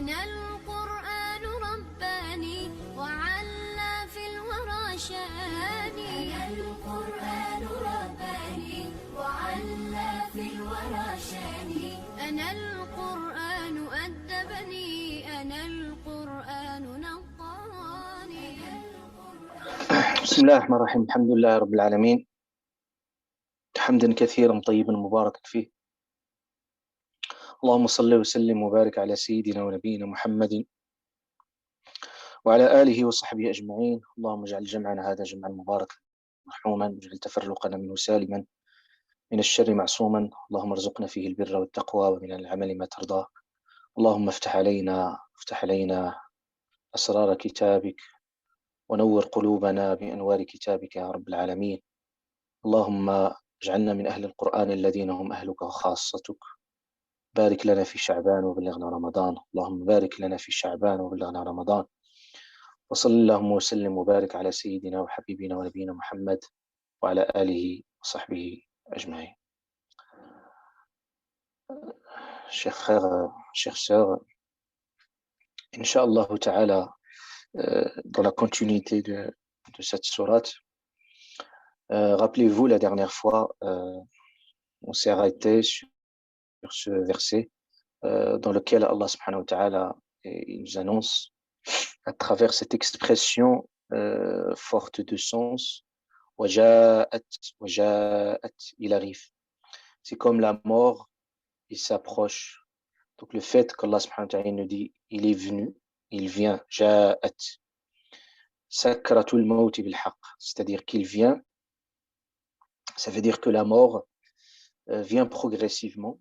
أنا القرآن رباني وعلى في الورى شاني. أنا القرآن رباني وعلى في الورى شاني. أنا القرآن أدبني. أنا القرآن نقاني. بسم الله الرحمن الرحيم. الحمد لله رب العالمين، حمدا كثيرا طيبا مباركا فيه. اللهم صل وسلم وبارك على سيدنا ونبينا محمد وعلى آله وصحبه أجمعين. اللهم اجعل جمعنا هذا جمعا مباركا مرحوما، واجعل تفرقنا منه سالما، من الشر معصوما. اللهم ارزقنا فيه البر والتقوى ومن العمل ما ترضاه. اللهم افتح علينا أسرار كتابك، ونور قلوبنا بأنوار كتابك يا رب العالمين. اللهم اجعلنا من أهل القرآن الذين هم أهلك وخاصتك. بارك لنا في شعبان وبلغنا رمضان. اللهم بارك لنا في شعبان وبلغنا رمضان. وصل اللهم وسلم وبارك على سيدنا وحبيبنا ونبينا محمد وعلى آله وصحبه أجمعين. Chers frères, chères sœurs, Inch'Allah Ta'ala, dans la continuité de cette sourate, rappelez-vous la dernière fois, on s'est arrêté sur ce verset dans lequel Allah subhanahu wa ta'ala il nous annonce à travers cette expression forte de sens, waja'at, il arrive. C'est comme la mort, il s'approche. Donc le fait qu'Allah subhanahu wa ta'ala nous dit il est venu, il vient, ja'at, sakratul mawti bil haqq, c'est-à-dire qu'il vient, ça veut dire que la mort vient progressivement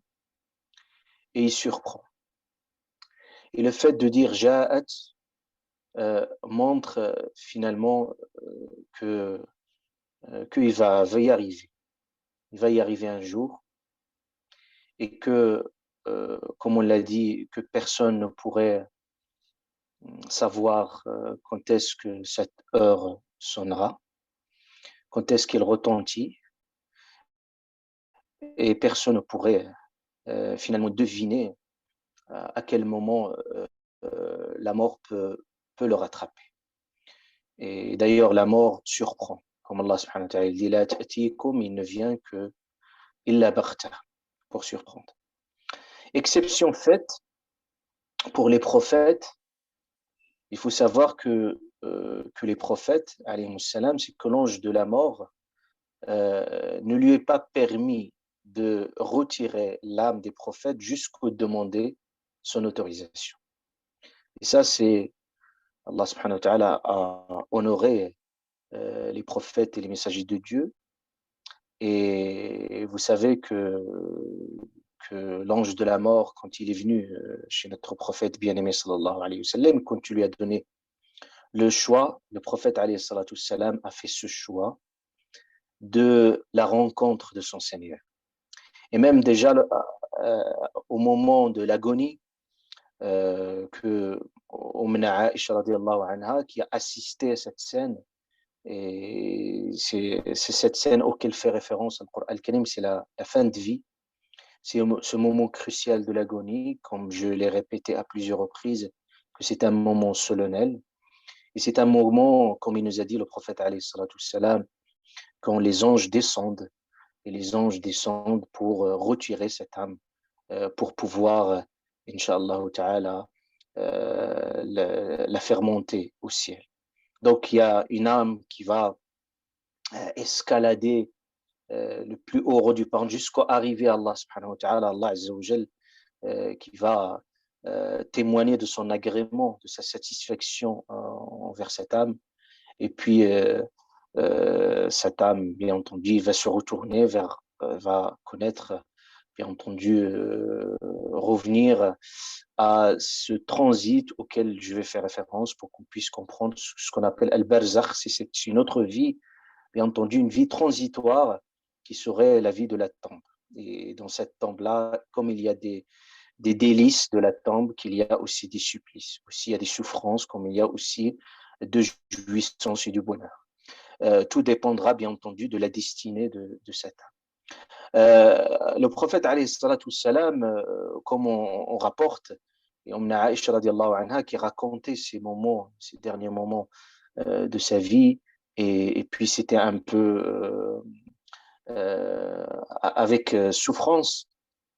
et il surprend. Et le fait de dire ja'at montre finalement qu'il va y arriver. Il va y arriver un jour et que, comme on l'a dit, que personne ne pourrait savoir quand est-ce que cette heure sonnera, quand est-ce qu'elle retentit, et personne ne pourrait finalement deviner à quel moment la mort peut le rattraper. Et d'ailleurs, la mort surprend. Comme Allah subhanahu wa ta'ala dit, la ta'tikum, il ne vient que illa baghta, pour surprendre. Exception faite pour les prophètes, il faut savoir que les prophètes, alayhimus salam, c'est que l'ange de la mort ne lui est pas permis de retirer l'âme des prophètes jusqu'au demander son autorisation. Et ça, c'est Allah subhanahu wa ta'ala a honoré les prophètes et les messagers de Dieu. Et vous savez que l'ange de la mort, quand il est venu chez notre prophète bien-aimé sallallahu alayhi wa sallam, quand tu lui as donné le choix, le prophète alayhi salatu salam a fait ce choix de la rencontre de son Seigneur. Et même déjà au moment de l'agonie, que Aïcha radiallahu anha qui a assisté à cette scène, et c'est cette scène auquel fait référence le Coran al-Karim, c'est la fin de vie. C'est ce moment crucial de l'agonie, comme je l'ai répété à plusieurs reprises, que c'est un moment solennel. Et c'est un moment, comme il nous a dit le prophète alayhi salatu salam, quand les anges descendent, et les anges descendent pour retirer cette âme, pour pouvoir, Inch'Allah ta'ala, la faire monter au ciel. Donc il y a une âme qui va escalader le plus haut rang du paradis jusqu'à arriver à Allah subhanahu wa ta'ala, Allah azza wa jal, qui va témoigner de son agrément, de sa satisfaction envers cette âme. Et puis cette âme, bien entendu, va se retourner va connaître, bien entendu, revenir à ce transit auquel je vais faire référence pour qu'on puisse comprendre ce qu'on appelle al-barzakh. C'est une autre vie, bien entendu, une vie transitoire qui serait la vie de la tombe. Et dans cette tombe-là, comme il y a des délices de la tombe, qu'il y a aussi des supplices, aussi il y a des souffrances, comme il y a aussi de jouissance et du bonheur. Tout dépendra, bien entendu, de la destinée de cette âme. Le prophète, alayhi salatu wassalam, comme on rapporte Et on a Aïcha radiallahu anha qui racontait ces moments, ces derniers moments de sa vie. Et puis c'était un peu avec souffrance,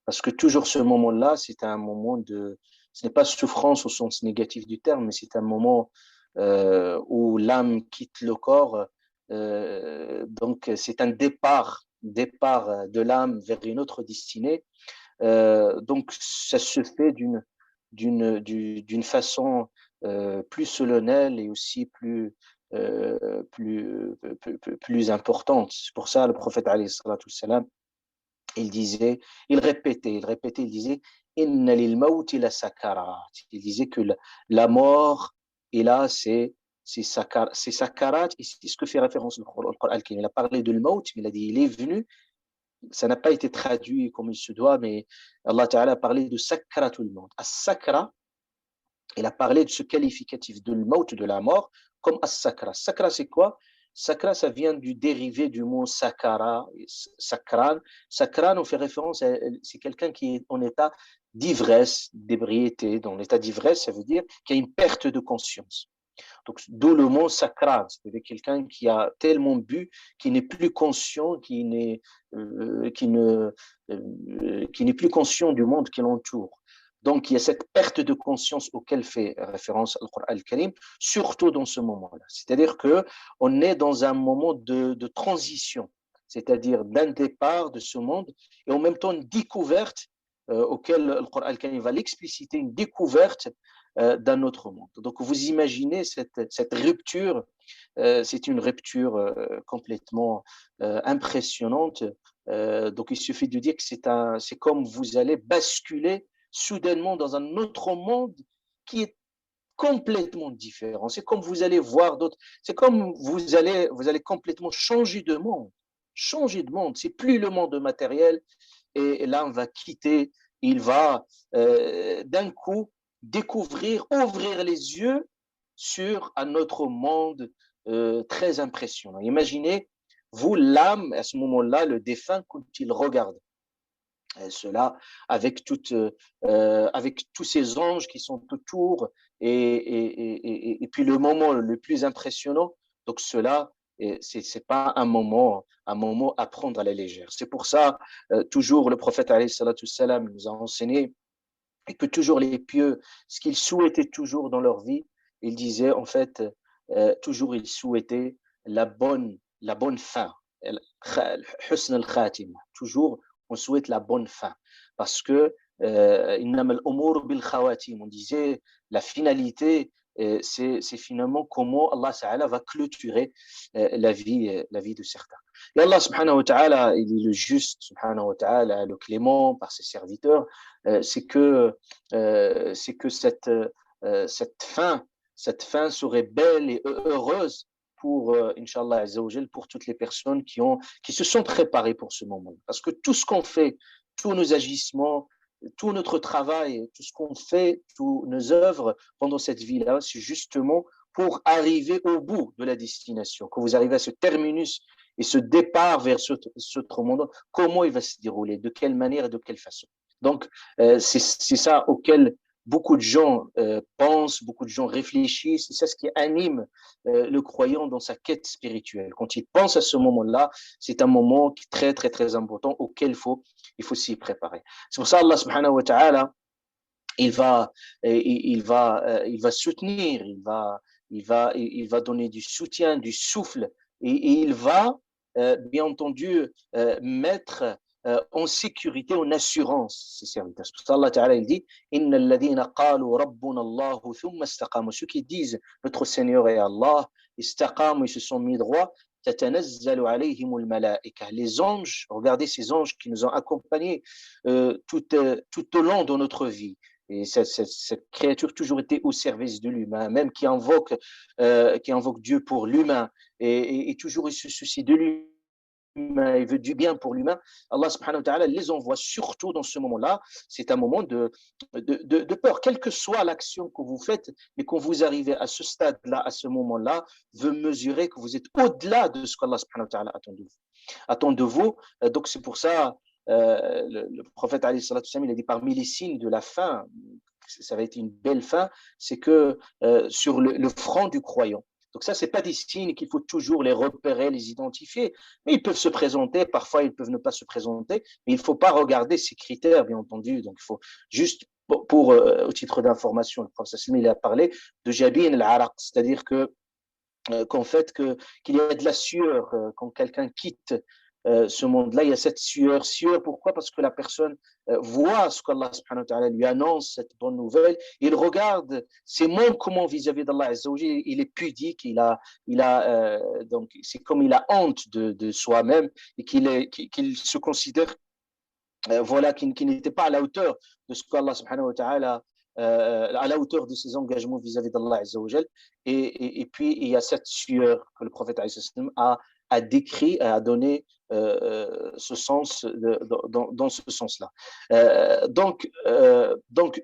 parce que toujours ce moment-là, c'est un moment de... Ce n'est pas souffrance au sens négatif du terme, mais c'est un moment où l'âme quitte le corps. Donc c'est un départ de l'âme vers une autre destinée. Donc ça se fait d'une façon plus solennelle et aussi plus importante. C'est pour ça le prophète alayhi salatu wassalam, il disait, Inna lil mawti la sakarat. Il disait que la mort, et là, c'est sakarat, et c'est ce que fait référence le Coran. Il a parlé de le maut, mais il a dit, il est venu, ça n'a pas été traduit comme il se doit, mais Allah Ta'ala a parlé de sakratul maut. As-sakra, il a parlé de ce qualificatif de le maut, de la mort, comme as-sakra. Sakra, c'est quoi? Sakra, ça vient du dérivé du mot sakara, sakran. Sakran, on fait référence à, c'est quelqu'un qui est en état d'ivresse, d'ébriété. Dans l'état d'ivresse, ça veut dire qu'il y a une perte de conscience. Donc, d'où le mot sakran, c'est-à-dire quelqu'un qui a tellement bu, qui n'est plus conscient, qui n'est plus conscient du monde qui l'entoure. Donc, il y a cette perte de conscience auquel fait référence le Coran al-Karim, surtout dans ce moment-là. C'est-à-dire qu'on est dans un moment de transition, c'est-à-dire d'un départ de ce monde et en même temps une découverte auquel le Coran al-Karim va l'expliciter, une découverte d'un autre monde. Donc, vous imaginez cette rupture, c'est une rupture complètement impressionnante. Donc, il suffit de dire que c'est comme vous allez basculer soudainement dans un autre monde qui est complètement différent. C'est comme vous allez voir d'autres. C'est comme vous allez complètement changer de monde. Changer de monde. C'est plus le monde matériel. Et là, on va quitter. Il va d'un coup découvrir, ouvrir les yeux sur un autre monde très impressionnant. Imaginez, vous, l'âme, à ce moment-là, le défunt, quand il regarde cela avec tous ces anges qui sont autour et puis le moment le plus impressionnant, donc cela, c'est pas un moment à prendre à la légère. C'est pour ça, toujours le prophète alayhi salatu salam nous a enseigné et que toujours les pieux, ce qu'ils souhaitaient toujours dans leur vie, ils disaient en fait, toujours ils souhaitaient la bonne fin, husn al-khatima, toujours on souhaite la bonne fin. Parce que on disait la finalité, c'est finalement comment Allah Ta'ala va clôturer la vie de certains. Et Allah subhanahu wa ta'ala, il est le juste, subhanahu wa ta'ala, le clément par ses serviteurs, c'est que cette fin serait belle et heureuse pour, Inch'Allah Azzawajal, pour toutes les personnes qui se sont préparées pour ce moment. Parce que tout ce qu'on fait, tous nos agissements, tout notre travail, tout ce qu'on fait, toutes nos œuvres pendant cette vie-là, c'est justement pour arriver au bout de la destination. Quand vous arrivez à ce terminus et ce départ vers ce autre monde, comment il va se dérouler, de quelle manière et de quelle façon. Donc, c'est ça auquel beaucoup de gens pensent, beaucoup de gens réfléchissent, c'est ça ce qui anime le croyant dans sa quête spirituelle. Quand il pense à ce moment-là, c'est un moment qui est très, très, très important auquel il faut s'y préparer. C'est pour ça Allah subhanahu wa ta'ala, il va soutenir, il va donner du soutien, du souffle, et il va, bien entendu, mettre en sécurité, en assurance ses serviteurs. C'est pour ça Allah Ta'ala, il dit, Inna alladhina qalu rabbuna Allahu thumma istaqamu. Ceux qui disent notre Seigneur est Allah, istaqamu, ils se sont mis droit. تتنزل عليهم الملائكة. Les anges, regardez ces anges qui nous ont accompagnés tout au long de notre vie. Et cette créature toujours été au service de l'humain, même qui invoque Dieu pour l'humain et toujours il se soucie de l'humain, il veut du bien pour l'humain. Allah subhanahu wa ta'ala les envoie surtout dans ce moment-là. C'est un moment de peur, quelle que soit l'action que vous faites, mais quand vous arrivez à ce stade-là, à ce moment-là, veut mesurer que vous êtes au-delà de ce qu'Allah subhanahu wa ta'ala attend de vous. Donc c'est pour ça, le prophète alayhi salatu wassalam, il a dit parmi les signes de la fin, ça va être une belle fin, c'est que sur le front du croyant. Donc ça, ce n'est pas des signes qu'il faut toujours les repérer, les identifier, mais ils peuvent se présenter, parfois ils peuvent ne pas se présenter, mais il ne faut pas regarder ces critères, bien entendu. Donc il faut juste, au titre d'information, le professeur il a parlé de jabin al-araq, c'est-à-dire que qu'en fait qu'il y a de la sueur quand quelqu'un quitte ce monde-là, il y a cette sueur. Pourquoi? Parce que la personne voit ce qu'Allah subhanahu wa ta'ala lui annonce, cette bonne nouvelle. Il regarde ses manquements vis-à-vis d'Allah Azza wa Jalla. Il est pudique, donc c'est comme il a honte de soi-même et qu'il se considère voilà, qui n'était pas à la hauteur de ce qu'Allah subhanahu wa ta'ala, à la hauteur de ses engagements vis-à-vis d'Allah Azza wa Jal. Et puis, il y a cette sueur que le prophète a décrit, a donné ce sens, dans ce sens-là. Donc,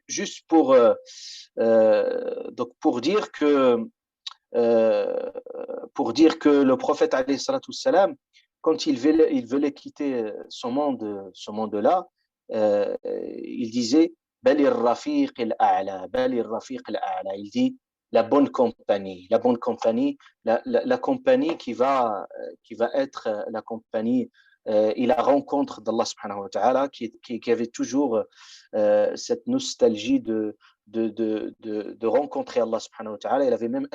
juste pour dire que le prophète alayhi salatu salam, quand il voulait quitter ce monde-là, il disait Balir Rafiq al-A'la, Balir Rafiq al-A'la. Il dit la bonne compagnie, la compagnie qui va être la compagnie et la rencontre d'Allah subhanahu wa ta'ala, qui avait toujours cette nostalgie de rencontrer Allah subhanahu wa ta'ala. Il avait même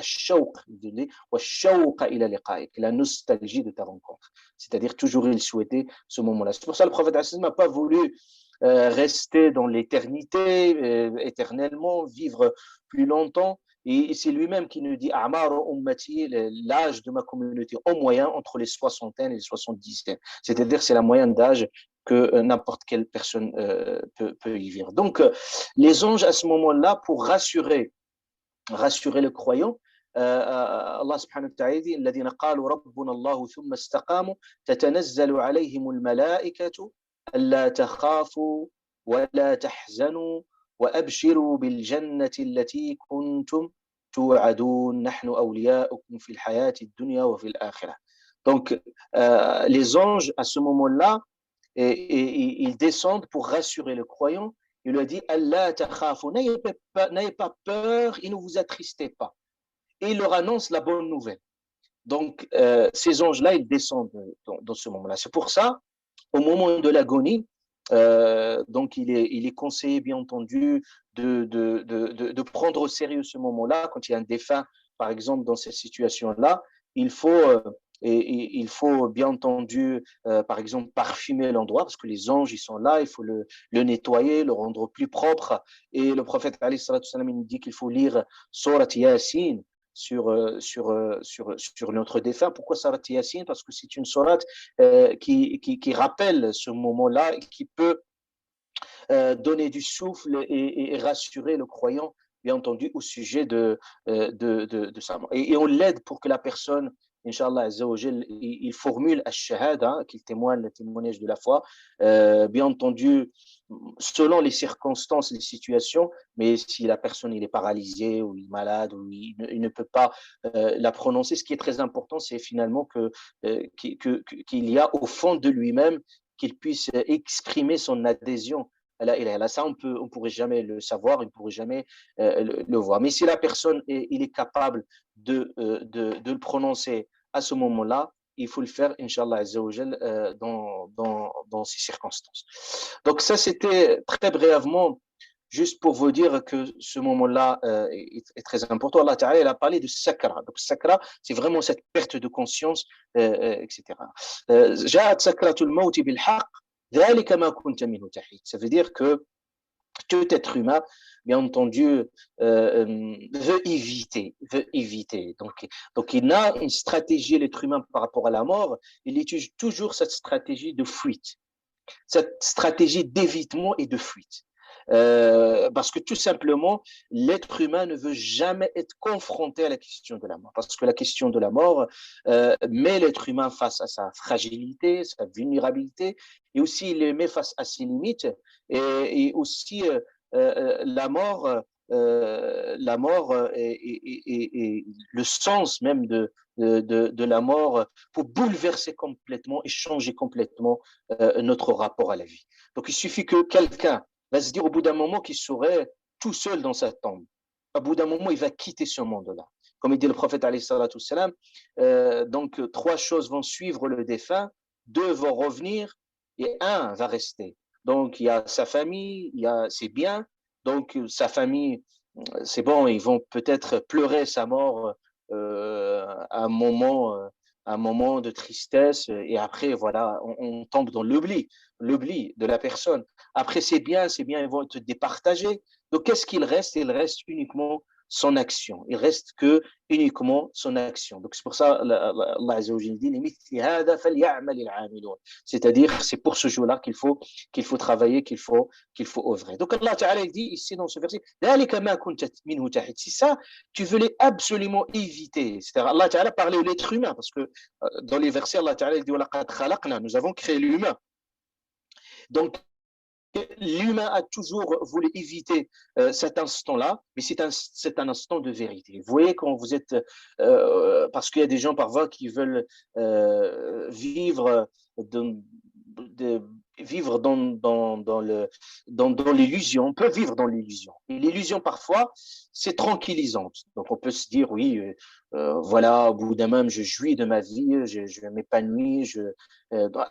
la nostalgie de ta rencontre. C'est-à-dire toujours il souhaitait ce moment-là. C'est pour ça que le prophète n'a pas voulu rester dans l'éternité, éternellement, vivre plus longtemps. Et c'est lui-même qui nous dit l'âge de ma communauté en moyen entre les soixantaines et les 70. C'est-à-dire c'est la moyenne d'âge que n'importe quelle personne peut y vivre. Donc, les anges, à ce moment-là, pour rassurer le croyant, Allah subhanahu wa ta'ala dit الذين قالوا ربنا الله ثم استقاموا تتنزل عليهم الملائكة ألا تخافوا ولا تحزنوا وأبشروا بالجنة التي كنتم توعدون نحن أولياؤكم في الحياة الدنيا وفي الآخرة. Donc, les anges, à ce moment-là, et ils descendent pour rassurer le croyant. Il lui dit Allah takhafu, n'ayez pas peur et ne vous attristez pas. Et il leur annonce la bonne nouvelle. Donc, ces anges-là, ils descendent dans ce moment-là. C'est pour ça, au moment de l'agonie, donc il est conseillé, bien entendu, de prendre au sérieux ce moment-là. Quand il y a un défunt, par exemple, dans cette situation-là, il faut bien entendu, par exemple, parfumer l'endroit, parce que les anges, ils sont là, il faut le nettoyer, le rendre plus propre. Et le prophète, alayhi salatu salam, il nous dit qu'il faut lire Surat Yasin sur notre défunt. Pourquoi Surat Yasin? Parce que c'est une sourate qui rappelle ce moment-là, qui peut donner du souffle et rassurer le croyant, bien entendu, au sujet de ça. Et on l'aide pour que la personne, Inch'Allah Azza wa Jal, il formule al-shahada, qu'il témoigne le témoignage de la foi, bien entendu, selon les circonstances, les situations, mais si la personne il est paralysée ou il est malade ou il ne peut pas la prononcer, ce qui est très important, c'est finalement qu'il y a au fond de lui-même qu'il puisse exprimer son adhésion. Ça, on ne pourrait jamais le savoir, on ne pourrait jamais le voir. Mais si la personne il est capable de le prononcer à ce moment-là, il faut le faire, Inch'Allah Azza wa Jal, dans ces circonstances. Donc ça, c'était très brièvement, juste pour vous dire que ce moment-là est très important. Allah Ta'ala, il a parlé de sakra. Donc sakra, c'est vraiment cette perte de conscience, etc. جاءت سكرة الموت بالحق ذلك ما كنت منه تحيد. Ça veut dire que tout être humain, bien entendu, veut éviter. Donc, il a une stratégie, l'être humain, par rapport à la mort. Il utilise toujours cette stratégie de fuite, cette stratégie d'évitement et de fuite. Parce que tout simplement, l'être humain ne veut jamais être confronté à la question de la mort. Parce que la question de la mort met l'être humain face à sa fragilité, sa vulnérabilité, et aussi il le met face à ses limites, et aussi la mort et le sens même de la mort pour bouleverser complètement et changer complètement notre rapport à la vie. Donc il suffit que quelqu'un va se dire au bout d'un moment qu'il saurait tout seul dans sa tombe. À bout d'un moment, il va quitter ce monde-là. Comme il dit le prophète, alayhi salatu wassalam, donc 3 choses vont suivre le défunt, 2 vont revenir et 1 va rester. Donc, il y a sa famille, il y a ses biens. Donc, sa famille, c'est bon, ils vont peut-être pleurer sa mort à un moment de tristesse. Et après, voilà, on tombe dans l'oubli de la personne. Après, ses biens, ils vont être départagés. Donc, qu'est-ce qu'il reste? Il reste uniquement son action. Il reste que uniquement son action. Donc, c'est pour ça Allah Azza wa Jalla dit c'est-à-dire, c'est pour ce jour-là qu'il faut travailler, qu'il faut œuvrer. Donc, Allah Ta'ala dit ici dans ce verset, c'est ça, tu voulais absolument éviter. C'est-à-dire, Allah Ta'ala parlait de l'être humain, parce que dans les versets, Allah Ta'ala dit, nous avons créé l'humain. Donc, l'humain a toujours voulu éviter cet instant-là, mais c'est un instant de vérité. Vous voyez, quand vous êtes, parce qu'il y a des gens parfois qui veulent vivre vivre dans l'illusion. On peut vivre dans l'illusion. Et l'illusion, parfois, c'est tranquillisante. Donc, on peut se dire, oui, voilà, au bout d'un moment, je jouis de ma vie, je m'épanouis,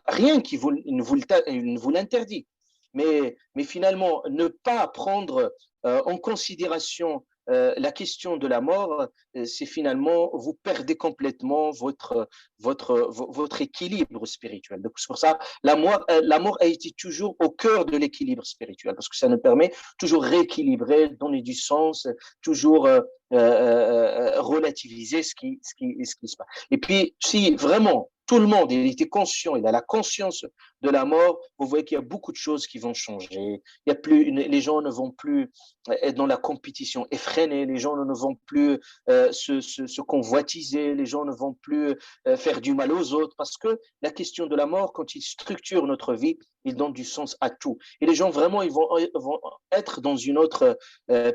rien qui ne vous l'interdit. Mais finalement, ne pas prendre en considération la question de la mort, c'est finalement, vous perdez complètement votre équilibre spirituel. Donc, c'est pour ça, la mort a été toujours au cœur de l'équilibre spirituel, parce que ça nous permet toujours rééquilibrer, donner du sens, toujours relativiser ce qui se passe. Et puis, si vraiment tout le monde il était conscient, il a la conscience de la mort, vous voyez qu'il y a beaucoup de choses qui vont changer. Il y a plus, les gens ne vont plus être dans la compétition effrénée, les gens ne vont plus se convoitiser, les gens ne vont plus faire du mal aux autres, parce que la question de la mort, quand il structure notre vie, il donne du sens à tout. Et les gens vraiment, ils vont être dans une autre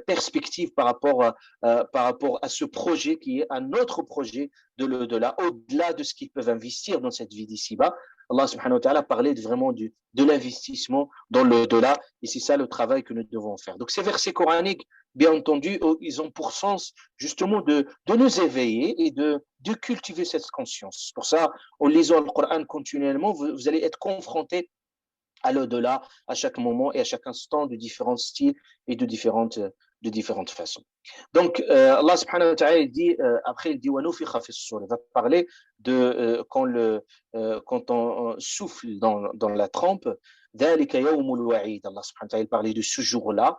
perspective par rapport à ce projet qui est un autre projet de l'au-delà, au-delà de ce qu'ils peuvent investir dans cette vie d'ici-bas. Allah subhanahu wa ta'ala parlait vraiment de l'investissement dans l'au-delà, et c'est ça le travail que nous devons faire. Donc ces versets coraniques, bien entendu, ils ont pour sens justement de nous éveiller et de cultiver cette conscience. Pour ça, en lisant le Coran continuellement, vous allez être confrontés à l'au-delà à chaque moment et à chaque instant de différents styles et de différentes façons. Donc, Allah subhanahu wa ta'ala dit, après il dit, il va parler de quand on souffle dans la trempe, Allah subhanahu wa ta'ala parlait de ce jour-là,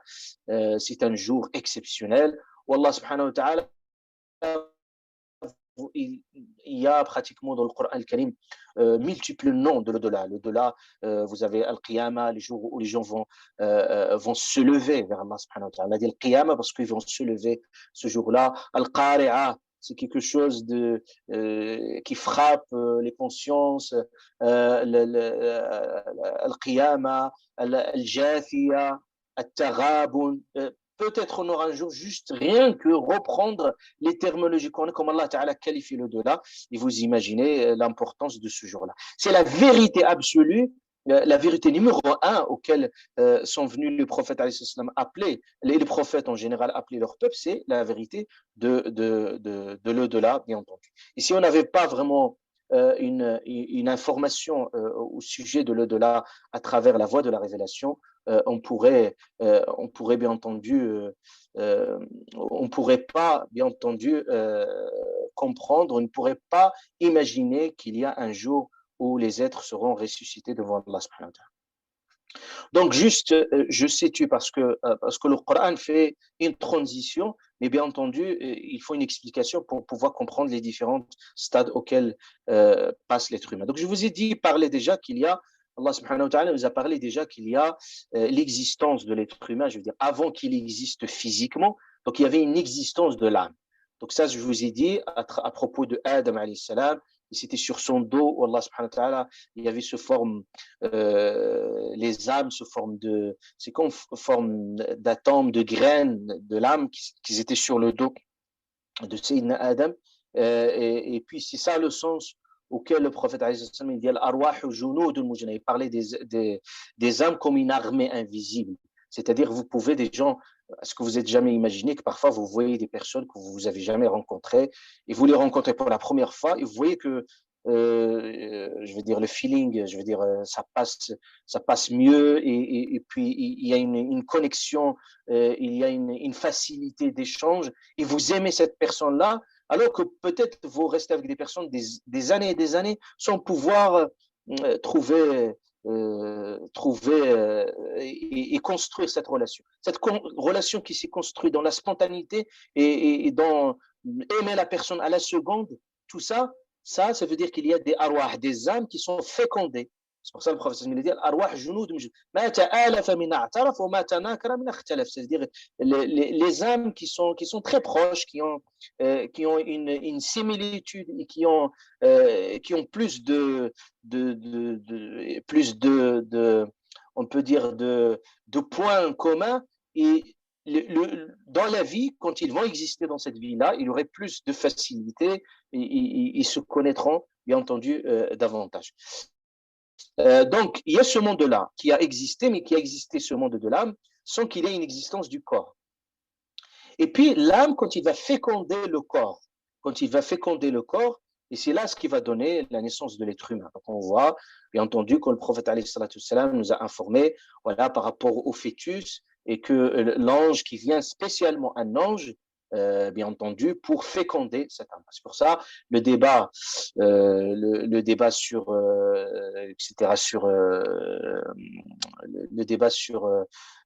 c'est un jour exceptionnel, où Allah subhanahu wa ta'ala il y a pratiquement dans le Coran al-Karim multiples noms de l'au-delà. L'au-delà, vous avez Al-Qiyamah, les jours où les gens vont se lever vers Allah subhanahu wa ta'ala. On a dit Al-Qiyamah parce qu'ils vont se lever ce jour-là. Al-Qari'ah, c'est quelque chose qui frappe les consciences. Al-Qiyamah, Al-Jathiyah, Al-Taghabun. Peut-être on aura un jour juste rien que reprendre les terminologies qu'on a, comme Allah Ta'ala qualifie l'au-delà, et vous imaginez l'importance de ce jour-là. C'est la vérité absolue, la vérité numéro 1 auquel sont venus les prophètes appeler, les prophètes en général appeler leur peuple, c'est la vérité de l'au-delà, bien entendu. Et si on n'avait pas vraiment une information au sujet de l'au-delà à travers la voie de la révélation, on pourrait bien entendu, on pourrait pas bien entendu comprendre, on ne pourrait pas imaginer qu'il y a un jour où les êtres seront ressuscités devant Allah subhanahu wa ta'ala. Donc juste, je situe parce que le Coran fait une transition, mais bien entendu, il faut une explication pour pouvoir comprendre les différents stades auxquels passe l'être humain. Donc je vous ai dit, parler déjà qu'il y a Allah subhanahu wa ta'ala nous a parlé déjà qu'il y a l'existence de l'être humain, je veux dire, avant qu'il existe physiquement, donc il y avait une existence de l'âme. Donc ça, je vous ai dit à propos de Adam alayhi salam, et c'était sur son dos où Allah subhanahu wa ta'ala, il y avait ce forme, les âmes se forment c'est comme forme d'atomes, de graines de l'âme qui étaient sur le dos de Sayyidina Adam, et puis c'est ça le sens auquel le prophète il dit il parlait des âmes comme une armée invisible. C'est-à-dire, vous pouvez des gens est-ce que vous êtes jamais imaginé que parfois vous voyez des personnes que vous avez jamais rencontrées et vous les rencontrez pour la première fois et vous voyez que je veux dire le feeling, je veux dire ça passe mieux et puis il y a une connexion, il y a une facilité d'échange et vous aimez cette personne-là, alors que peut-être vous restez avec des personnes des années et des années sans pouvoir trouver et construire cette relation. Cette relation qui s'est construite dans la spontanéité et dans aimer la personne à la seconde, tout ça, ça veut dire qu'il y a des arwah, des âmes qui sont fécondées. C'est pour ça que le prophète il dit arwah junud ma ta'alafa min a'taraf wa ma tanakara min ikhtalaf, c'est-à-dire les âmes qui sont très proches, qui ont une similitude et qui ont plus on peut dire de points communs et dans la vie, quand ils vont exister dans cette vie-là, il y aurait plus de facilité et ils se connaîtront, bien entendu, davantage. Donc, il y a ce monde-là qui a existé, mais qui a existé ce monde de l'âme sans qu'il y ait une existence du corps. Et puis, l'âme, quand il va féconder le corps, et c'est là ce qui va donner la naissance de l'être humain. Donc, on voit, bien entendu, quand le prophète alayhi salatu wassalam nous a informé, voilà, par rapport au fœtus, et que l'ange qui vient spécialement un ange, bien entendu, pour féconder cette âme. C'est pour ça le débat sur, etc., sur le débat sur,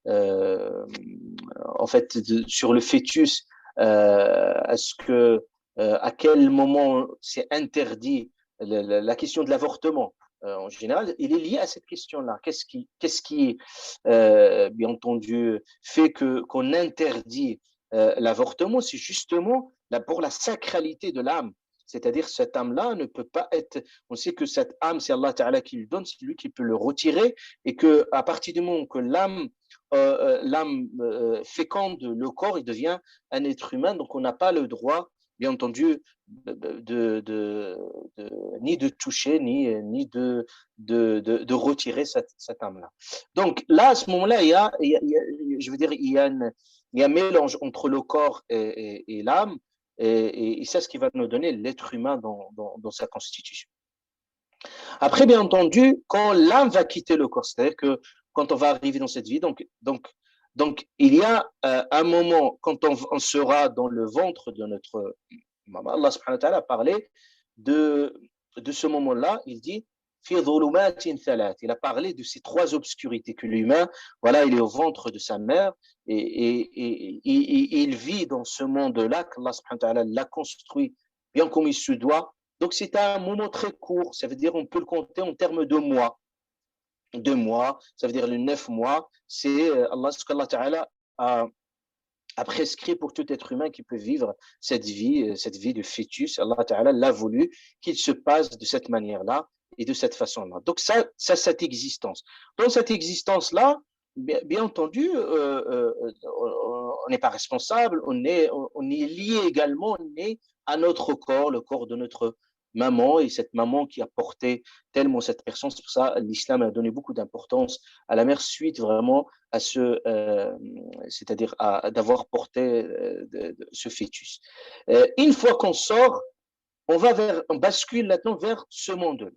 en fait, sur le fœtus. Est-ce que à quel moment c'est interdit la question de l'avortement? En général, il est lié à cette question-là. Qu'est-ce qui bien entendu, fait qu'on interdit l'avortement? C'est justement pour la sacralité de l'âme. C'est-à-dire, cette âme-là ne peut pas être. On sait que cette âme, c'est Allah Ta'ala qui le donne, c'est lui qui peut le retirer, et qu'à partir du moment que l'âme féconde le corps, il devient un être humain, donc on n'a pas le droit, bien entendu, ni de toucher, ni de retirer cette âme-là. Donc là, à ce moment-là, je veux dire, il y a un mélange entre le corps et l'âme, et c'est ce qui va nous donner l'être humain dans sa constitution. Après, bien entendu, quand l'âme va quitter le corps, c'est-à-dire que quand on va arriver dans cette vie, donc il y a un moment, quand on sera dans le ventre de notre maman, Allah subhanahu wa ta'ala a parlé de ce moment-là, il dit, il a parlé de ces trois obscurités que l'humain, voilà, il est au ventre de sa mère et il vit dans ce monde-là qu'Allah subhanahu wa ta'ala l'a construit bien comme il se doit. Donc c'est un moment très court, ça veut dire on peut le compter en termes de mois. 2 mois, ça veut dire les 9 mois, c'est Allah subhanahu wa ta'ala a prescrit pour tout être humain qui peut vivre cette vie de fœtus. Allah Ta'ala l'a voulu qu'il se passe de cette manière-là et de cette façon-là. Donc ça cette existence. Dans cette existence-là, bien entendu, on n'est pas responsable, on est lié également, on est à notre corps, le corps de notre maman, et cette maman qui a porté tellement cette personne. C'est pour ça l'islam a donné beaucoup d'importance à la mère suite vraiment à c'est-à-dire d'avoir porté ce fœtus. Une fois qu'on sort, on bascule maintenant vers ce monde-là.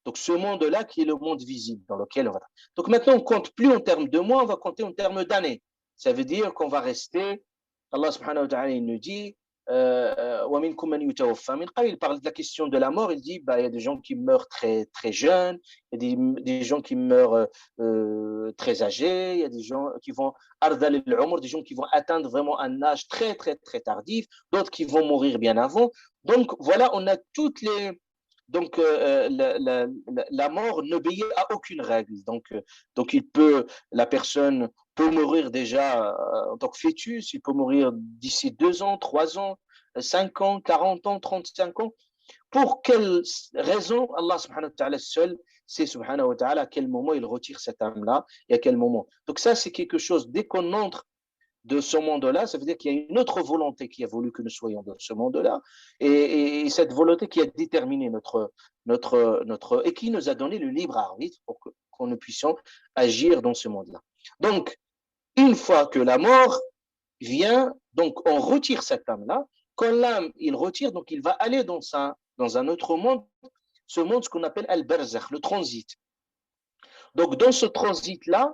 Donc ce monde-là qui est le monde visible dans lequel on va. Donc maintenant on compte plus en termes de mois, on va compter en termes d'années. Ça veut dire qu'on va rester. Allah subhanahu wa ta'ala il nous dit il parle de la question de la mort, il dit il y a des gens qui meurent très, très jeunes, il y a des gens qui meurent très âgés, il y a des gens qui vont des gens qui vont atteindre vraiment un âge très, très, très tardif, d'autres qui vont mourir bien avant. Donc voilà, on a toutes les. Donc la mort n'obéit à aucune règle. Donc la personne peut mourir déjà en tant que fœtus, il peut mourir d'ici 2 ans, 3 ans, 5 ans, 40 ans, 35 ans. Pour quelle raison Allah subhanahu wa ta'ala seul sait subhanahu wa ta'ala à quel moment il retire cette âme-là et à quel moment. Donc ça, c'est quelque chose, dès qu'on entre de ce monde-là, ça veut dire qu'il y a une autre volonté qui a voulu que nous soyons dans ce monde-là, et cette volonté qui a déterminé et qui nous a donné le libre arbitre pour qu'on nous puissions agir dans ce monde-là. Donc, une fois que la mort vient, donc on retire cette âme-là. Quand l'âme, il retire, donc il va aller dans un autre monde, ce monde, ce qu'on appelle al-barzakh, le transit. Donc dans ce transit-là,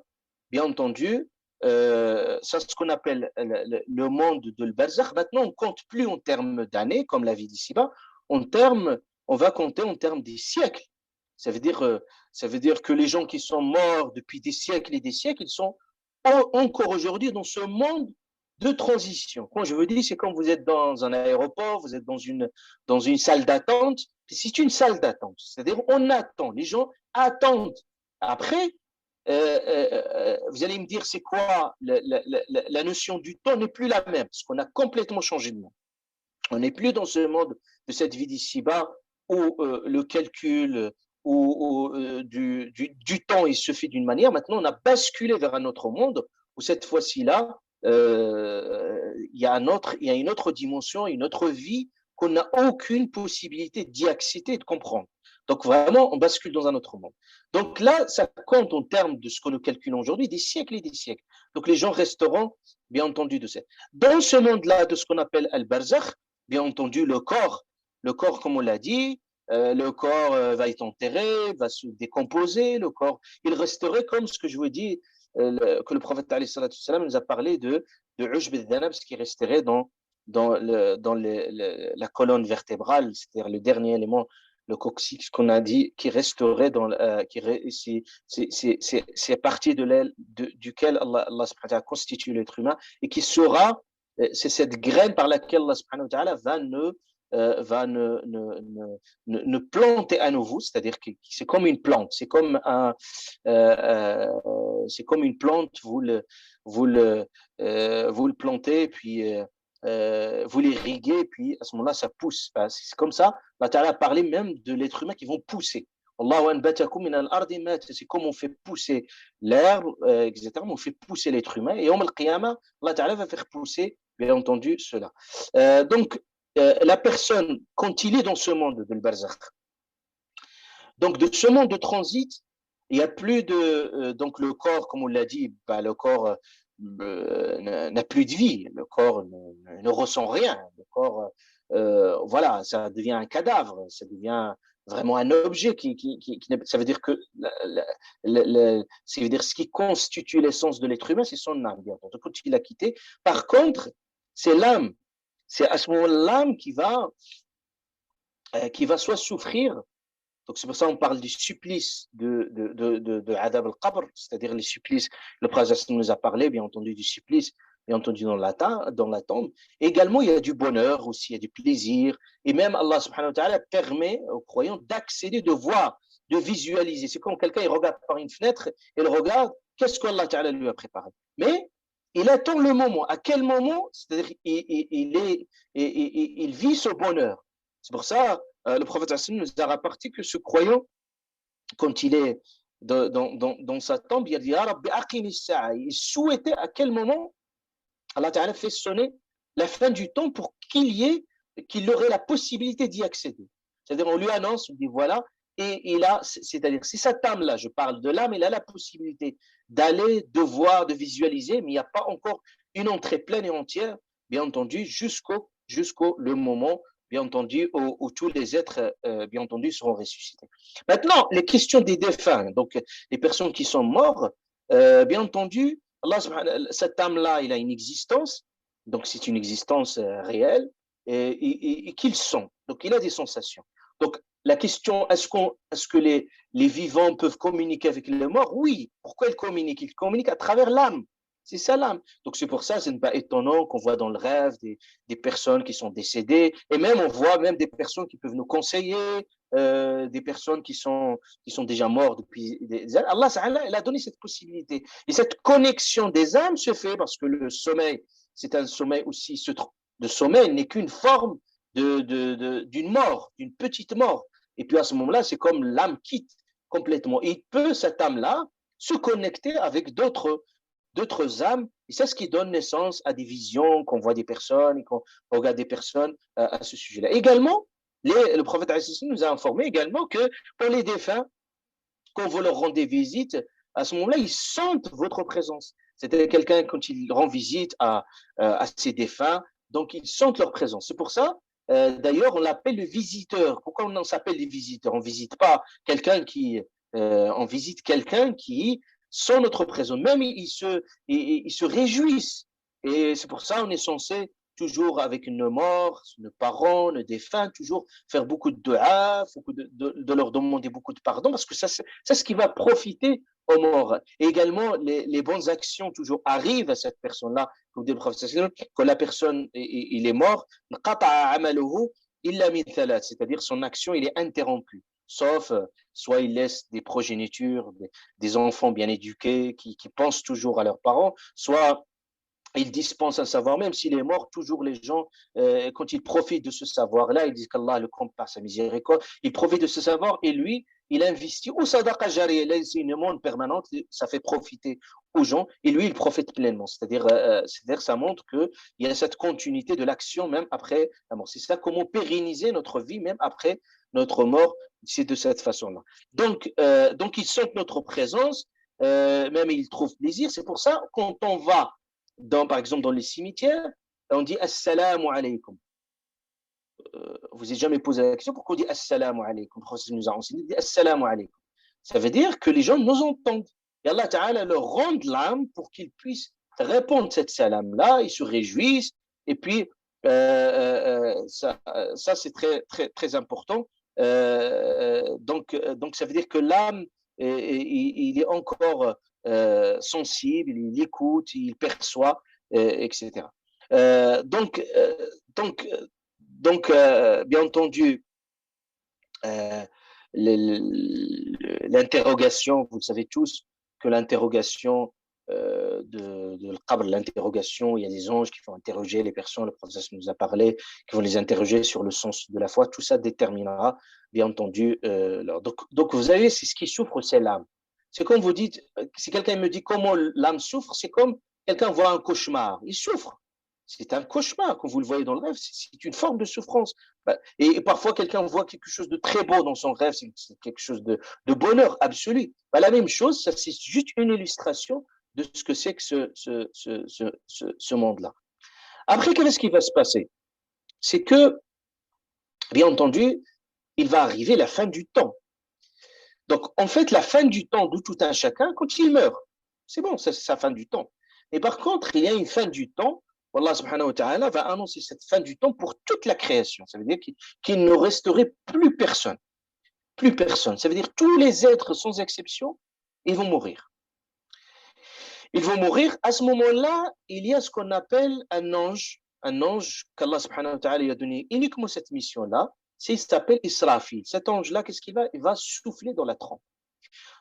bien entendu, c'est ce qu'on appelle le monde de l'barzakh. Maintenant, on ne compte plus en termes d'années, comme la vie d'ici-bas, on va compter en termes des siècles. Ça veut dire que les gens qui sont morts depuis des siècles et des siècles, ils sont encore aujourd'hui dans ce monde de transition. Quand je vous dis, c'est quand vous êtes dans un aéroport, vous êtes dans une salle d'attente. C'est une salle d'attente. C'est-à-dire, on attend. Les gens attendent. Après, vous allez me dire, c'est quoi la notion du temps n'est plus la même, parce qu'on a complètement changé de monde. On n'est plus dans ce monde de cette vie d'ici-bas où le calcul du temps il se fait d'une manière. Maintenant, on a basculé vers un autre monde où cette fois-ci-là, il y a une autre dimension, une autre vie qu'on n'a aucune possibilité d'y accéder et de comprendre. Donc vraiment, on bascule dans un autre monde. Donc là, ça compte en termes de ce que nous calculons aujourd'hui, des siècles et des siècles. Donc les gens resteront, bien entendu, de ça. Dans ce monde-là, de ce qu'on appelle al-barzakh, bien entendu, le corps, comme on l'a dit, le corps va être enterré, va se décomposer, le corps, il resterait comme ce que je vous dis, que le prophète salam nous a parlé de ujb al-dhanab, ce qui resterait dans la colonne vertébrale, c'est-à-dire le dernier élément, le coccyx qu'on a dit, qui resterait c'est partie de l'aile duquel Allah subhanahu wa ta'ala constitue l'être humain et qui sera, c'est cette graine par laquelle Allah subhanahu wa ta'ala va ne planter à nouveau, c'est-à-dire que c'est comme une plante, c'est comme une plante, vous le plantez, puis vous l'irriguez, puis à ce moment-là, ça pousse. C'est comme ça, Allah Ta'ala a parlé même de l'être humain qui vont pousser. C'est comme on fait pousser l'herbe, etc. On fait pousser l'être humain. Et Yawm al-Qiyamah, Allah Ta'ala va faire pousser, bien entendu, cela. Donc, la personne, quand il est dans ce monde de l'barzakh, donc de ce monde de transit, il n'y a plus de. Donc, le corps, comme on l'a dit, le corps n'a plus de vie, le corps ne ressent rien, le corps, voilà, ça devient un cadavre, ça devient vraiment un objet ça veut dire que ça veut dire ce qui constitue l'essence de l'être humain, c'est son âme. Donc, quand il l'a quitté, par contre, c'est l'âme. C'est à ce moment-là l'âme qui va soit souffrir. Donc c'est pour ça qu'on parle du supplice de Adab al-Qabr, c'est-à-dire les supplices. Le prophète nous a parlé, bien entendu, du supplice, bien entendu, dans la tombe. Et également, il y a du bonheur aussi, il y a du plaisir. Et même Allah subhanahu wa ta'ala permet aux croyants d'accéder, de voir, de visualiser. C'est comme quelqu'un, il regarde par une fenêtre, il regarde, qu'est-ce qu'Allah ta'ala lui a préparé. Mais il attend le moment. À quel moment? C'est-à-dire il vit ce bonheur. C'est pour ça, le prophète nous a rapporté que ce croyant, quand il est dans sa tombe, il dit il souhaitait à quel moment Allah Ta'ala fait sonner la fin du temps pour qu'il aurait la possibilité d'y accéder. C'est-à-dire, on lui annonce, on dit voilà, et c'est-à-dire, c'est cette âme-là, je parle de l'âme, il a la possibilité d'aller, de voir, de visualiser, mais il n'y a pas encore une entrée pleine et entière, bien entendu, jusqu'au le moment, bien entendu, où tous les êtres, bien entendu, seront ressuscités. Maintenant, les questions des défunts, donc les personnes qui sont mortes, bien entendu, cette âme-là, il a une existence, donc c'est une existence réelle, et qu'ils sont. Donc, il a des sensations. Donc, la question, est-ce que les vivants peuvent communiquer avec les morts? Oui. Pourquoi ils communiquent? Ils communiquent à travers l'âme. C'est ça l'âme. Donc, c'est pour ça, ce n'est pas étonnant qu'on voit dans le rêve des personnes qui sont décédées. Et même, on voit même des personnes qui peuvent nous conseiller, des personnes qui sont déjà mortes depuis des années. Allah, il a donné cette possibilité. Et cette connexion des âmes se fait parce que le sommeil, c'est un sommeil aussi. Le sommeil n'est qu'une forme d'une mort, d'une petite mort. Et puis à ce moment-là, c'est comme l'âme quitte complètement. Et il peut, cette âme-là, se connecter avec d'autres âmes. Et c'est ce qui donne naissance à des visions, qu'on voit des personnes, qu'on regarde des personnes à ce sujet-là. Également, le prophète nous a informé également que pour les défunts, quand vous leur rendez visite, à ce moment-là, ils sentent votre présence. C'est-à-dire quelqu'un, quand il rend visite à ses défunts, donc ils sentent leur présence. C'est pour ça, d'ailleurs, on l'appelle le visiteur. Pourquoi on s'appelle les visiteurs? On visite pas quelqu'un on visite quelqu'un qui sent notre présence. Même ils se réjouissent. Et c'est pour ça on est censé toujours avec nos morts, nos parents, nos défunts, toujours faire beaucoup de dua, de leur demander beaucoup de pardon, parce que ça, c'est ce qui va profiter aux morts. Et également, les bonnes actions toujours arrivent à cette personne-là, comme dit le prophète, quand la personne il est mort, c'est-à-dire son action il est interrompue, sauf soit il laisse des progénitures, des enfants bien éduqués qui pensent toujours à leurs parents, soit il dispense un savoir, même s'il est mort, toujours les gens, quand ils profitent de ce savoir-là, ils disent qu'Allah le compte par sa miséricorde, ils profitent de ce savoir et lui, il investit ou sadaqa jariya, là c'est une monde permanente, ça fait profiter aux gens et lui, il profite pleinement. C'est-à-dire ça montre qu'il y a cette continuité de l'action même après la mort. C'est ça, comment pérenniser notre vie même après notre mort, c'est de cette façon-là. Donc ils sentent notre présence, même ils trouvent plaisir. C'est pour ça, quand on va par exemple, dans les cimetières, on dit Assalamu alaikum. Vous n'avez jamais posé la question pourquoi on dit Assalamu alaikum. Le prophète nous a enseigné, dit Assalamu alaikum. Ça veut dire que les gens nous entendent. Et Allah Ta'ala leur rend l'âme pour qu'ils puissent répondre cette salam-là, ils se réjouissent. Et puis, ça c'est très, très, très important. Donc, ça veut dire que l'âme, il est encore sensible, il écoute, il perçoit, etc. Donc, bien entendu, l'interrogation, vous le savez tous, que l'interrogation de l'qabr, l'interrogation, il y a des anges qui vont interroger les personnes, le prophète nous a parlé, qui vont les interroger sur le sens de la foi, tout ça déterminera, bien entendu, donc vous savez, c'est ce qui souffre, c'est l'âme. C'est comme vous dites, si quelqu'un me dit comment l'âme souffre, c'est comme quelqu'un voit un cauchemar, il souffre. C'est un cauchemar, quand vous le voyez dans le rêve, c'est une forme de souffrance. Et parfois, quelqu'un voit quelque chose de très beau dans son rêve, c'est quelque chose de bonheur absolu. La même chose, ça c'est juste une illustration de ce que c'est que ce monde-là. Après, qu'est-ce qui va se passer? C'est que, bien entendu, il va arriver la fin du temps. Donc, en fait, la fin du temps de tout un chacun, quand il meurt, c'est bon, c'est sa fin du temps. Mais par contre, il y a une fin du temps. Allah subhanahu wa ta'ala va annoncer cette fin du temps pour toute la création. Ça veut dire qu'il ne resterait plus personne. Plus personne. Ça veut dire tous les êtres, sans exception, ils vont mourir. Ils vont mourir. À ce moment-là, il y a ce qu'on appelle un ange qu'Allah subhanahu wa ta'ala a donné uniquement cette mission-là. Il s'appelle Israfil. Cet ange-là, qu'est-ce qu'il va? Il va souffler dans la trompe.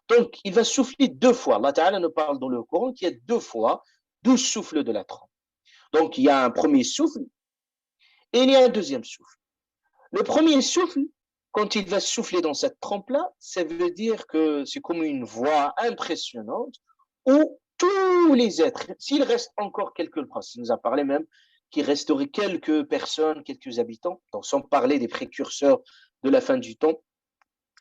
Donc, il va souffler 2 fois. Allah ta'ala nous parle dans le Coran qu'il y a 2 fois 12 souffles de la trompe. Donc, il y a un premier souffle et il y a un deuxième souffle. Le premier souffle, quand il va souffler dans cette trempe-là, ça veut dire que c'est comme une voix impressionnante où tous les êtres, s'il reste encore quelques, il nous a parlé même qu'il resterait quelques personnes, quelques habitants, donc sans parler des précurseurs de la fin du temps,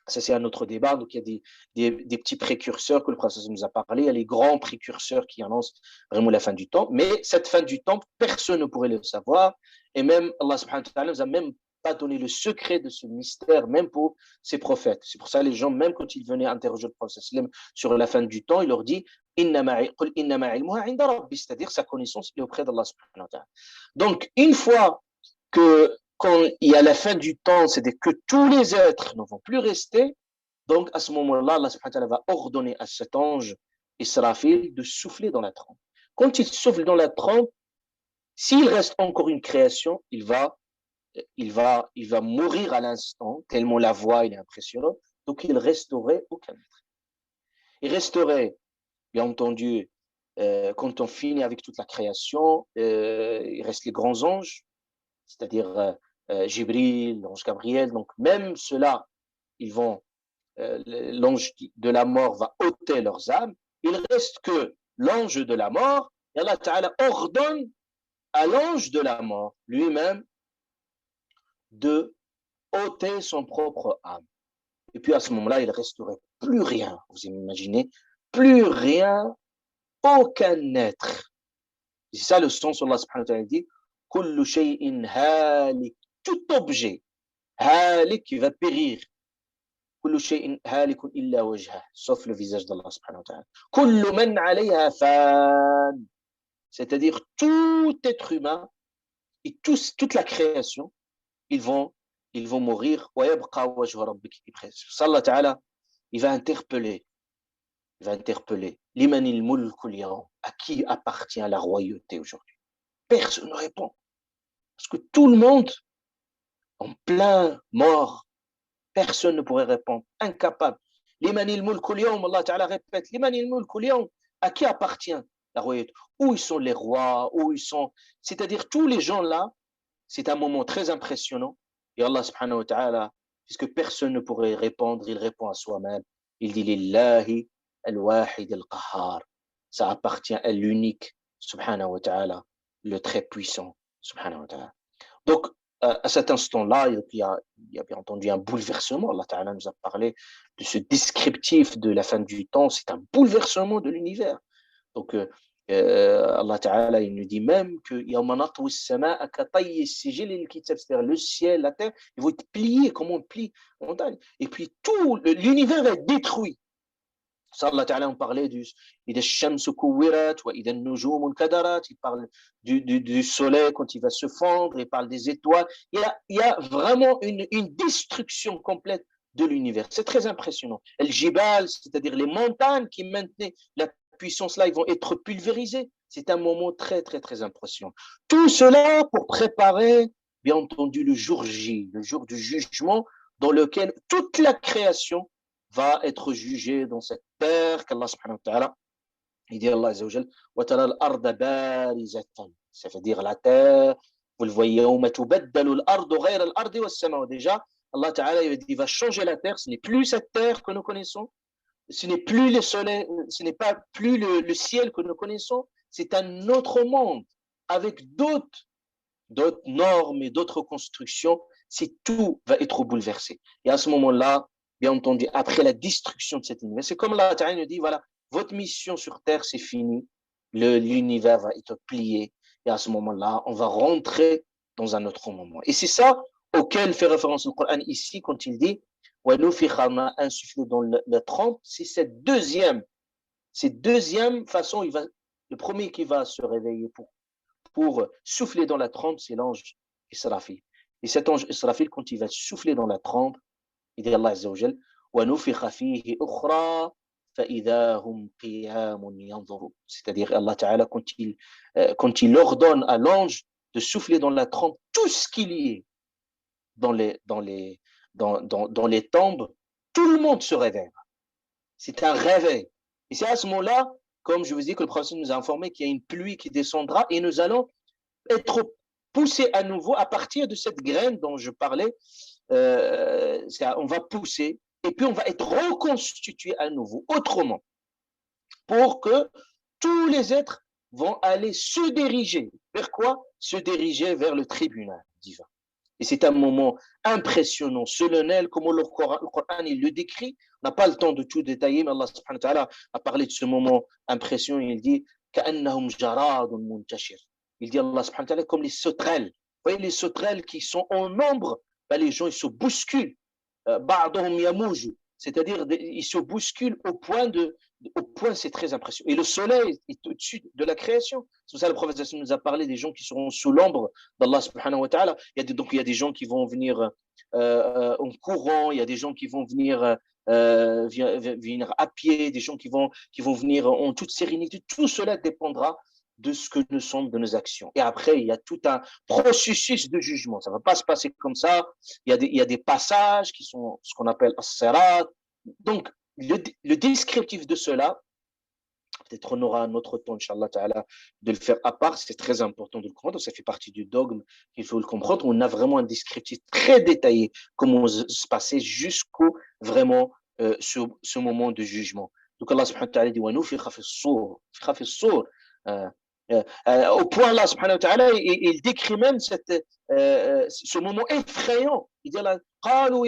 ça c'est un autre débat, donc il y a des petits précurseurs que le prophète nous a parlé, il y a les grands précurseurs qui annoncent vraiment la fin du temps, mais cette fin du temps, personne ne pourrait le savoir, et même Allah subhanahu wa ta'ala nous a même pas donné le secret de ce mystère, même pour ses prophètes. C'est pour ça les gens, même quand ils venaient interroger le prophète sur la fin du temps, il leur dit c'est-à-dire sa connaissance est auprès d'Allah subhanahu wa ta'ala. Donc, une fois que quand il y a la fin du temps, c'est-à-dire que tous les êtres ne vont plus rester, donc à ce moment-là, Allah subhanahu wa ta'ala va ordonner à cet ange Israfil de souffler dans la trompe. Quand il souffle dans la trompe, s'il reste encore une création, il va mourir à l'instant, tellement la voix est impressionnante, donc il resterait aucun être. Il resterait, bien entendu, quand on finit avec toute la création, il reste les grands anges, c'est-à-dire Jibril, l'ange Gabriel, donc même ceux-là, l'ange de la mort va ôter leurs âmes, il reste que l'ange de la mort, et Allah Ta'ala ordonne à l'ange de la mort lui-même de ôter son propre âme. Et puis à ce moment-là, il ne resterait plus rien, vous imaginez, plus rien aucun être. C'est ça le sens où Allah subhanahu wa ta'ala dit kullu shay'in halik, tout objet halik qui va périr. Kullu shay'in halikun illa wajhah, sauf le visage d'Allah subhanahu wa ta'ala. Kullu man 'alayha fan, c'est-à-dire tout être humain et toute la création, ils vont mourir. Wa yabqa wajhu rabbik. Allah ta'ala, il va interpeller. Limanil mulkul yawm, à qui appartient la royauté aujourd'hui? Personne ne répond. Parce que tout le monde, en plein mort, personne ne pourrait répondre. Incapable. Limanil mulkul yawm, Allah Ta'ala répète, Limanil mulkul yawm, à qui appartient la royauté? Où ils sont les rois? Où ils sont? C'est-à-dire, tous les gens là, c'est un moment très impressionnant. Et Allah subhanahu wa ta'ala, puisque personne ne pourrait répondre, il répond à soi-même. Il dit, Lillahi al-wahid al-qahhar. Ça appartient à l'unique, subhanahu wa ta'ala, le très puissant, subhanahu wa ta'ala. Donc, à cet instant-là, il y a bien entendu un bouleversement. Allah ta'ala nous a parlé de ce descriptif de la fin du temps. C'est un bouleversement de l'univers. Donc, Allah Ta'ala, il nous dit même que c'est-à-dire le ciel, la terre, ils vont être pliés comme on plie une montagne. Et puis tout l'univers va être détruit. Ça, Allah Ta'ala, on parlait du il parle du soleil quand il va se fondre, il parle des étoiles. Il y a vraiment une destruction complète de l'univers. C'est très impressionnant. El Jibal, c'est-à-dire les montagnes qui maintenaient la puissance là, ils vont être pulvérisés. C'est un moment très, très, très impressionnant. Tout cela pour préparer, bien entendu, le jour J, le jour du jugement, dans lequel toute la création va être jugée dans cette terre qu'Allah subhanahu wa ta'ala, il dit Allah azza wa jal, wa tara al-arda barizatan. Ça veut dire la terre, vous le voyez, yawma tubaddalu al-ardu ghayra al-ardi was-sama. Déjà, Allah ta'ala, il va changer la terre, ce n'est plus cette terre que nous connaissons. Ce n'est plus le soleil, ce n'est pas plus le ciel que nous connaissons, c'est un autre monde avec d'autres normes et d'autres constructions. C'est tout va être bouleversé. Et à ce moment-là, bien entendu, après la destruction de cet univers, c'est comme Allah Ta'ala nous dit, voilà, votre mission sur Terre, c'est fini, l'univers va être plié. Et à ce moment-là, on va rentrer dans un autre moment. Et c'est ça auquel fait référence le Coran ici quand il dit insufflé dans le trompe, c'est cette deuxième façon, le premier qui va se réveiller pour souffler dans la trompe, c'est l'ange Israfil. Et cet ange Israfil, quand il va souffler dans la trompe, il dit Allah Azza wa Jal, c'est-à-dire Allah Ta'ala, quand il ordonne à l'ange de souffler dans la trompe, tout ce qu'il y est dans les tombes, tout le monde se réveille. C'est un réveil. Et c'est à ce moment-là, comme je vous dis, que le prophète nous a informé qu'il y a une pluie qui descendra et nous allons être poussés à nouveau à partir de cette graine dont je parlais. On va pousser et puis on va être reconstitué à nouveau autrement pour que tous les êtres vont aller se diriger. Vers quoi? Se diriger vers le tribunal divin. Et c'est un moment impressionnant, solennel, comme le Coran il le décrit. On n'a pas le temps de tout détailler, mais Allah subhanahu wa ta'ala a parlé de ce moment impressionnant. Il dit كأنهم جراد منتشر. Il dit Allah subhanahu wa ta'ala comme les sauterelles. Vous voyez les sauterelles qui sont en nombre, ben les gens ils se bousculent. بعضهم يموج, c'est-à-dire ils se bousculent au point c'est très impressionnant. Et le soleil est au-dessus de la création. C'est pour ça que le prophète nous a parlé des gens qui seront sous l'ombre d'Allah subhanahu wa ta'ala. Donc il y a des gens qui vont venir en courant, il y a des gens qui vont venir à pied, des gens qui vont venir en toute sérénité. Tout cela dépendra de ce que nous sommes, de nos actions. Et après, il y a tout un processus de jugement. Ça ne va pas se passer comme ça. Il y a des passages qui sont ce qu'on appelle as-sirat. Donc, le descriptif de cela, peut-être on aura un autre temps, Inch'Allah Ta'ala, de le faire à part. C'est très important de le comprendre. Ça fait partie du dogme qu'il faut le comprendre. On a vraiment un descriptif très détaillé, comment se passer jusqu'au vraiment ce moment de jugement. Donc Allah subhanahu wa ta'ala dit wa nufikha fi s-sur. Au point là, subhanahu wa ta'ala, il décrit même ce moment effrayant. Il dit là, alors,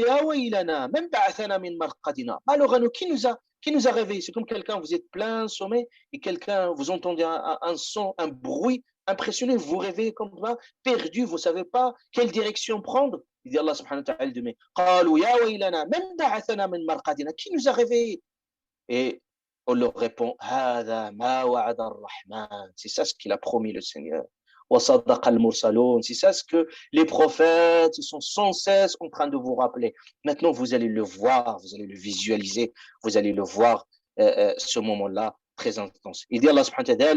qui nous a réveillés? C'est comme quelqu'un, vous êtes plein sommeil et quelqu'un, vous entendez un son, un bruit impressionné, vous vous réveillez comme ça, perdu, vous ne savez pas quelle direction prendre. Il dit Allah subhanahu wa ta'ala, qui nous a réveillés? Et on leur répond, c'est ça ce qu'il a promis le Seigneur. C'est ça ce que les prophètes sont sans cesse en train de vous rappeler. Maintenant, vous allez le voir, vous allez le visualiser, vous allez le voir, ce moment-là très intense. Il dit Allah subhanahu wa ta'ala,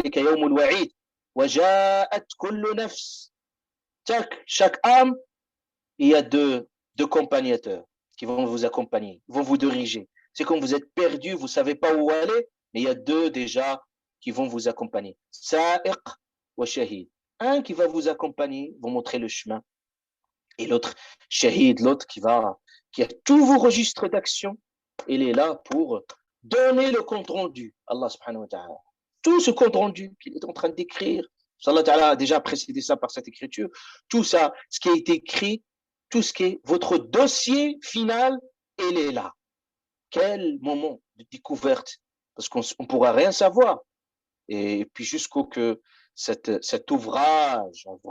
chaque âme, il y a deux accompagnateurs qui vont vous accompagner, vont vous diriger. C'est comme vous êtes perdu, vous ne savez pas où aller, mais il y a deux déjà qui vont vous accompagner. Sa'iq wa shahid. Un qui va vous accompagner, vous montrer le chemin. Et l'autre, shahid, l'autre qui a tous vos registres d'action. Il est là pour donner le compte rendu. Allah subhanahu wa ta'ala. Tout ce compte rendu qu'il est en train d'écrire. Allah ta'ala a déjà précédé ça par cette écriture. Tout ça, ce qui a été écrit, tout ce qui est votre dossier final, il est là. Quel moment de découverte, parce qu'on ne pourra rien savoir. Et puis jusqu'au que cet ouvrage, il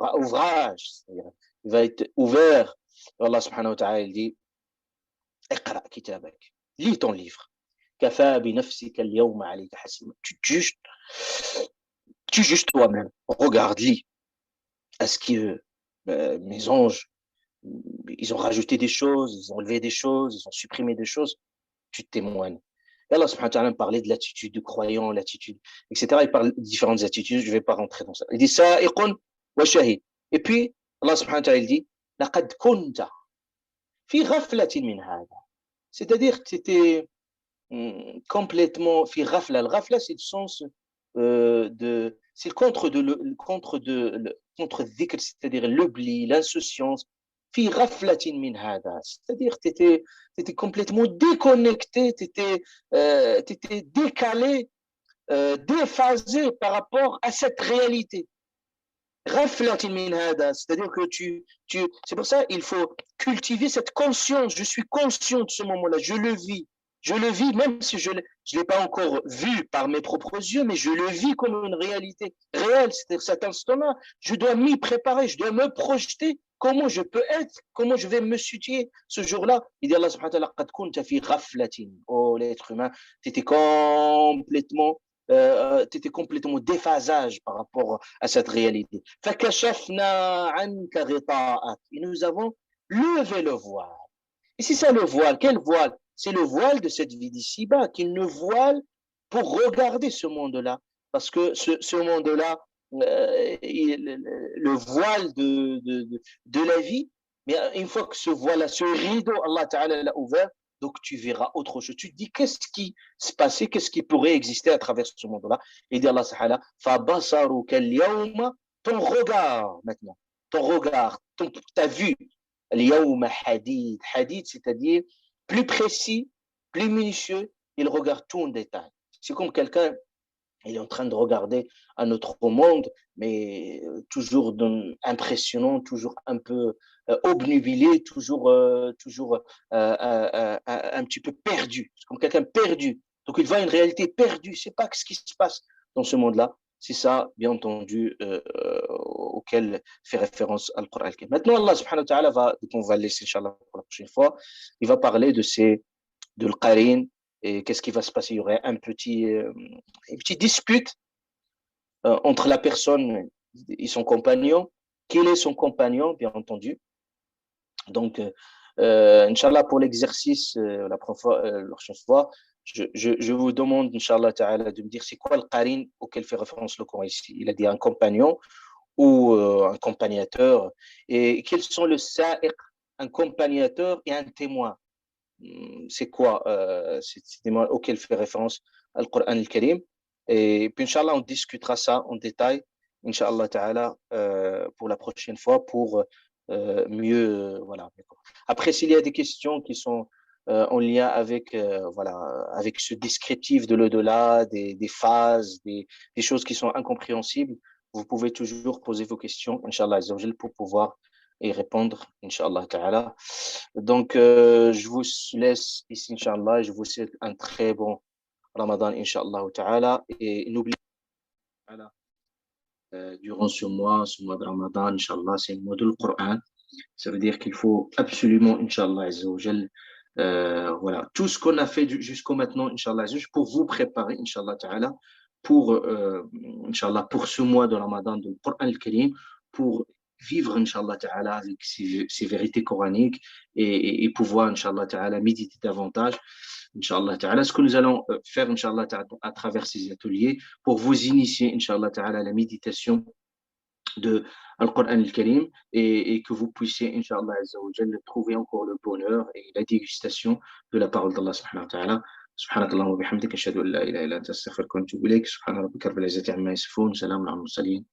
va être ouvert. Allah subhanahu wa ta'ala, il dit, Iqra kitabak, lis ton livre. Kafa bi nafsika al-yawma alayka hasiba. Tu juges toi-même. Regarde, lis. Est-ce que mes anges, ils ont rajouté des choses, ils ont enlevé des choses, ils ont supprimé des choses? Tu témoignes. Et Allah subhanahu wa ta'ala parlait de l'attitude du croyant, l'attitude, etc. Il parle de différentes attitudes, je ne vais pas rentrer dans ça. Il dit sa'iqun wa shahid. Et puis, Allah subhanahu wa ta'ala il dit laqad kunta fi ghaflatin min hada. C'est-à-dire que tu étais complètement fi ghafla. Le ghafla, c'est le sens c'est le contre dhikr, c'est-à-dire l'oubli, l'insouciance. Fi ghaflatin min hada. C'est-à-dire que tu étais complètement déconnecté, tu étais décalé, déphasé par rapport à cette réalité. Ghaflatin min hada. C'est-à-dire que c'est pour ça il faut cultiver cette conscience. Je suis conscient de ce moment-là, je le vis. Je le vis, même si je ne l'ai pas encore vu par mes propres yeux, mais je le vis comme une réalité réelle. C'est-à-dire cet instant-là, je dois m'y préparer, je dois me projeter. Comment je peux être, comment je vais me situer ce jour-là. Il dit Allah subhanahu wa ta'ala, qad kunta fi ghaflatin. Oh, l'être humain, tu étais complètement déphasage par rapport à cette réalité. فَكَشَفْنَا عَنْكَ غِطَاءَكَ. Et nous avons levé le voile. Et c'est ça le voile. Quel voile? C'est le voile de cette vie d'ici-bas, qu'il ne voile pour regarder ce monde-là. Parce que ce monde-là, le voile de la vie, mais une fois que ce voile-là, ce rideau, Allah Ta'ala l'a ouvert, donc tu verras autre chose. Tu te dis, qu'est-ce qui se passait, qu'est-ce qui pourrait exister à travers ce monde-là? Et dit Allah Ta'ala, فَبَصَرُكَ الْيَوْمَ. Ton regard maintenant, ton regard, ta vue, الْيَوْمَ حَدِيد. Hadid, c'est-à-dire plus précis, plus minutieux, il regarde tout en détail. C'est comme quelqu'un, il est en train de regarder un autre monde, mais toujours impressionnant, toujours un peu obnubilé, toujours un petit peu perdu. C'est comme quelqu'un perdu. Donc il voit une réalité perdue, c'est pas ce qui se passe dans ce monde-là. C'est ça, bien entendu, auquel fait référence Al-Qur'an. Maintenant, Allah subhanahu wa ta'ala on va le laisser, Inch'Allah, pour la prochaine fois, il va parler de l'Qarin, et qu'est-ce qui va se passer? Il y aurait une petite dispute entre la personne et son compagnon. Quel est son compagnon, bien entendu? Donc, Inch'Allah, pour l'exercice, la prochaine fois, je vous demande, Inch'Allah ta'ala, de me dire c'est quoi le qarin auquel fait référence le Coran ici. Il a dit un compagnon ou un accompagnateur. Et quels sont le sa'iq, un accompagnateur et un témoin? C'est quoi c'est témoin auquel fait référence le Coran al-Karim. Et puis, Inch'Allah, on discutera ça en détail, Inch'Allah ta'ala, pour la prochaine fois, pour mieux, voilà. Après, s'il y a des questions qui sont en lien avec, voilà, avec ce descriptif de l'au-delà, des phases, des choses qui sont incompréhensibles, vous pouvez toujours poser vos questions, Inch'Allah Azzawajal, pour pouvoir y répondre, Inch'Allah Ta'ala. Donc, je vous laisse ici, Inch'Allah, et je vous souhaite un très bon Ramadan, Inch'Allah Ta'ala. Et n'oubliez pas, durant ce mois de Ramadan, Inch'Allah, c'est le mois du Coran. Ça veut dire qu'il faut absolument, Inch'Allah Azzawajal, voilà, tout ce qu'on a fait jusqu'au maintenant, Inch'Allah, juste pour vous préparer, Inch'Allah Ta'ala, pour, Inch'Allah, pour ce mois de Ramadan du Coran al-Karim, pour vivre, Inch'Allah Ta'ala, avec ces vérités coraniques et pouvoir, Inch'Allah Ta'ala, méditer davantage, Inch'Allah Ta'ala. Ce que nous allons faire, Inch'Allah Ta'ala, à travers ces ateliers, pour vous initier, Inch'Allah Ta'ala, à la méditation de Al-Qur'an al-Karim et que vous puissiez, Inch'Allah Azzawajal, trouver encore le bonheur et la dégustation de la parole d'Allah subhanahu wa ta'ala. سبحانك اللهم وبحمدك أشهد أن لا إله إلا أنت أستغفرك وأتوب إليك سبحان ربك رب العزة عما يصفون سلام على المرسلين